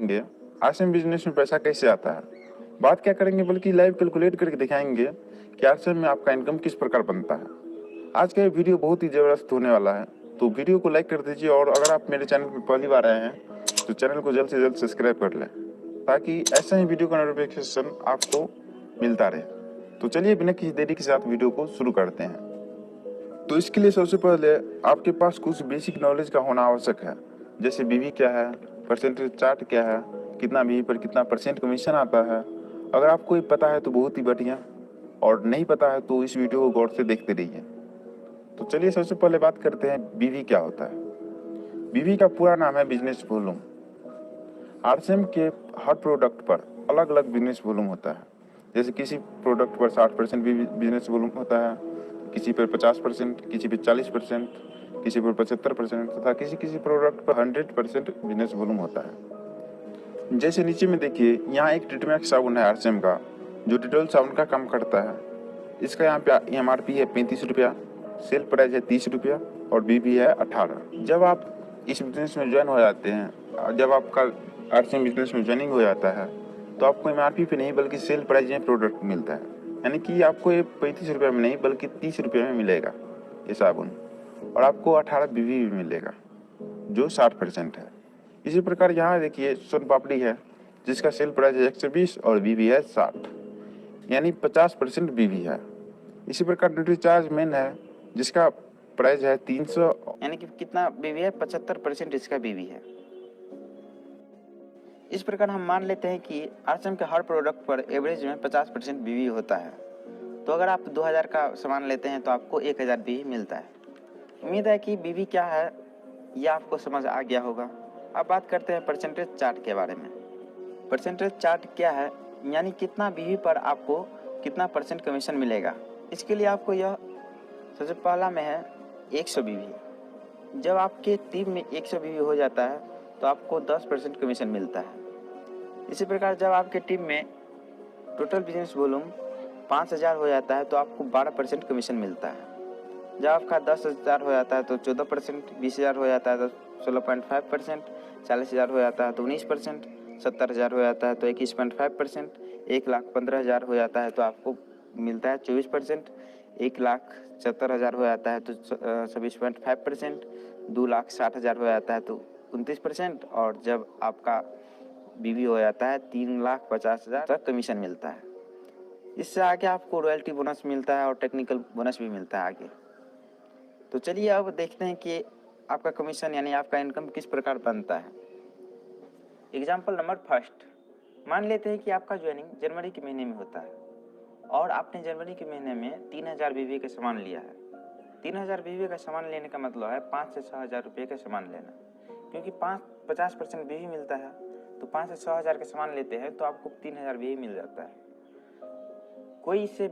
देखेंगे RCM business में पैसा कैसे आता है। बात क्या करेंगे बल्कि लाइव कैलकुलेट करके दिखाएंगे कि आरसीएम में आपका इनकम किस प्रकार बनता है। आज का ये वीडियो बहुत ही ज़बरदस्त होने वाला है, तो वीडियो को लाइक कर दीजिए और अगर आप मेरे चैनल पर पहली बार आए हैं तो चैनल को जल्द से जल्द सब्सक्राइब कर लें ताकि ऐसा ही वीडियो का नोटिफिकेशन आपको मिलता रहे। तो चलिए बिना किसी देरी के साथ वीडियो को शुरू करते हैं। तो इसके लिए सबसे पहले आपके पास कुछ बेसिक नॉलेज का होना आवश्यक है, जैसे बीवी क्या है, परसेंटेज चार्ट क्या है, कितना बीवी पर कितना परसेंट कमीशन आता है। अगर आपको ये पता है तो बहुत ही बढ़िया, और नहीं पता है तो इस वीडियो को गौर से देखते रहिए। तो चलिए सबसे पहले बात करते हैं बीवी क्या होता है। बीवी का पूरा नाम है बिजनेस वॉल्यूम। आरसीएम के हर प्रोडक्ट पर अलग अलग बिजनेस वॉल्यूम होता है। जैसे किसी प्रोडक्ट पर 60% बिजनेस वॉल्यूम होता है, किसी पर 50%, किसी पर 40%, किसी पर 75% तथा किसी किसी प्रोडक्ट पर 100% बिजनेस वॉल्यूम होता है। जैसे नीचे में देखिए, यहाँ एक ट्रीटमेंट साबुन है आरसीएम का, जो डिटॉल साबुन का काम करता है। इसका यहाँ पे एमआरपी है 35 रुपया, सेल प्राइस है 30 रुपया और बीबी है 18। जब आप इस बिजनेस में ज्वाइन हो जाते हैं, जब आपका आरसीएम बिजनेस में ज्वाइनिंग हो जाता है तो आपको एमआरपी पे नहीं बल्कि सेल प्राइस में प्रोडक्ट मिलता है, यानी कि आपको ये 35 रुपये में नहीं बल्कि 30 रुपये में मिलेगा ये साबुन, और आपको 18 बीबी भी मिलेगा जो 60% है। इसी प्रकार यहाँ देखिए सोन पापड़ी है, जिसका सेल प्राइस है 120 और बीबी है 60, यानी 50% बीबी है। इसी प्रकार ड्यूटी चार्ज मेन है, जिसका प्राइस है 300, यानी कि कितना बीवी है, 75% इसका बीवी है। इस प्रकार हम मान लेते हैं कि आरसीएम के हर प्रोडक्ट पर एवरेज में 50% बीवी होता है। तो अगर आप 2000 का सामान लेते हैं तो आपको 1000 बीवी मिलता है। उम्मीद है कि बीवी क्या है यह आपको समझ आ गया होगा। अब बात करते हैं परसेंटेज चार्ट के बारे में। परसेंटेज चार्ट क्या है, यानी कितना बीवी पर आपको कितना परसेंट कमीशन मिलेगा। इसके लिए आपको यह सबसे पहला में है 100 बीवी। जब आपके टीम में 100 बीवी हो जाता है तो आपको 10% कमीशन मिलता है। इसी प्रकार जब आपके टीम में टोटल बिजनेस वॉल्यूम 5000 हो जाता है तो आपको 12% कमीशन मिलता है। जब आपका 10,000 हो जाता है तो 14%, 20,000 हो जाता है तो 16.5%, 40,000 हो जाता है तो 19%, 70,000 हो जाता है तो 21.5%, 1,15,000 हो जाता है तो आपको मिलता है 24%, 1,70,000 हो जाता है तो 26.5%, 2,60,000 हो जाता है तो 29%, और जब आपका बीवी हो जाता है 3,50,000 तक कमीशन मिलता है। इससे आगे आपको रॉयल्टी बोनस मिलता है और टेक्निकल बोनस भी मिलता है आगे। तो चलिए अब देखते हैं कि आपका कमीशन यानी आपका इनकम किस प्रकार बनता है। एग्जाम्पल नंबर फर्स्ट, मान लेते हैं कि आपका ज्वाइनिंग जनवरी के महीने में होता है और आपने जनवरी के महीने में 3,000 बीवी का सामान लिया है। 3,000 बीवी का सामान लेने का मतलब है 5 से 6,000 रुपये का सामान लेना, क्योंकि 50% बीवी मिलता है तो 5 से 6,000 का सामान लेते हैं तो आपको 3,000 बीवी मिल जाता है। कोई इससे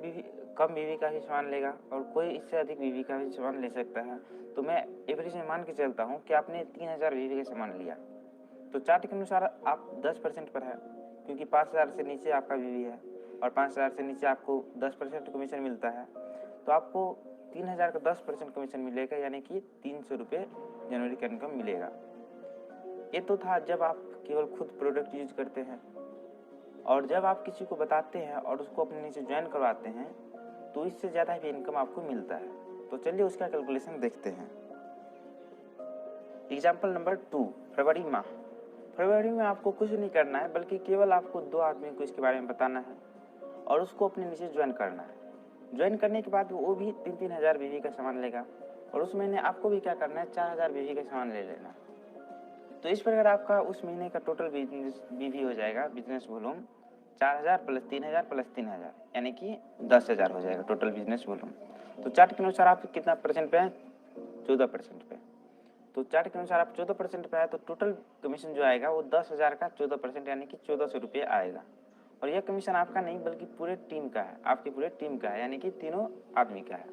कम बीवी का भी सामान लेगा और कोई इससे अधिक बीवी का भी सामान ले सकता है। तो मैं एवरेज में मान के चलता हूँ कि आपने 3,000 बीवी का सामान लिया तो चार्ट के अनुसार आप 10% पर है, क्योंकि 5,000 से नीचे आपका बीवी है और 5,000 से नीचे आपको 10% कमीशन मिलता है। तो आपको 3,000 का 10% कमीशन मिलेगा, यानी कि 300 रुपये जनवरी का इनकम मिलेगा। ये तो था जब आप केवल खुद प्रोडक्ट यूज करते हैं, और जब आप किसी को बताते हैं और उसको अपने नीचे ज्वाइन करवाते हैं तो इससे ज़्यादा भी इनकम आपको मिलता है। तो चलिए उसका कैलकुलेशन देखते हैं। एग्जाम्पल नंबर 2, फरवरी माह। फरवरी में आपको कुछ नहीं करना है, बल्कि केवल आपको 2 आदमी को इसके बारे में बताना है और उसको अपने नीचे ज्वाइन करना है। ज्वाइन करने के बाद वो भी 3-3 हज़ार बीवी का सामान लेगा और उस महीने आपको भी क्या करना है, 4,000 बीवी का सामान ले लेना। तो इस प्रकार आपका उस महीने का टोटल बीवी हो जाएगा बिजनेस वॉल्यूम 4,000 प्लस 3,000 प्लस 3,000, यानी कि 10,000 हो जाएगा टोटल बिजनेस वॉल्यूम। तो चार्ट के अनुसार आप कितना परसेंट पे हैं, 14% पे। तो चार्ट के अनुसार आप 14% पे है तो टोटल कमीशन जो आएगा वो 10,000 का 14% यानी कि 1,400 रुपये आएगा। और यह कमीशन आपका नहीं बल्कि पूरे टीम का है, आपकी पूरे टीम का है, यानी कि तीनों आदमी का है।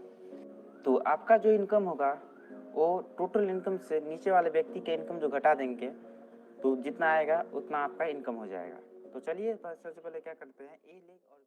तो आपका जो इनकम होगा वो टोटल इनकम से नीचे वाले व्यक्ति के इनकम जो घटा देंगे तो जितना आएगा उतना आपका इनकम हो जाएगा। तो चलिए सबसे पहले क्या करते हैं, ए लेग और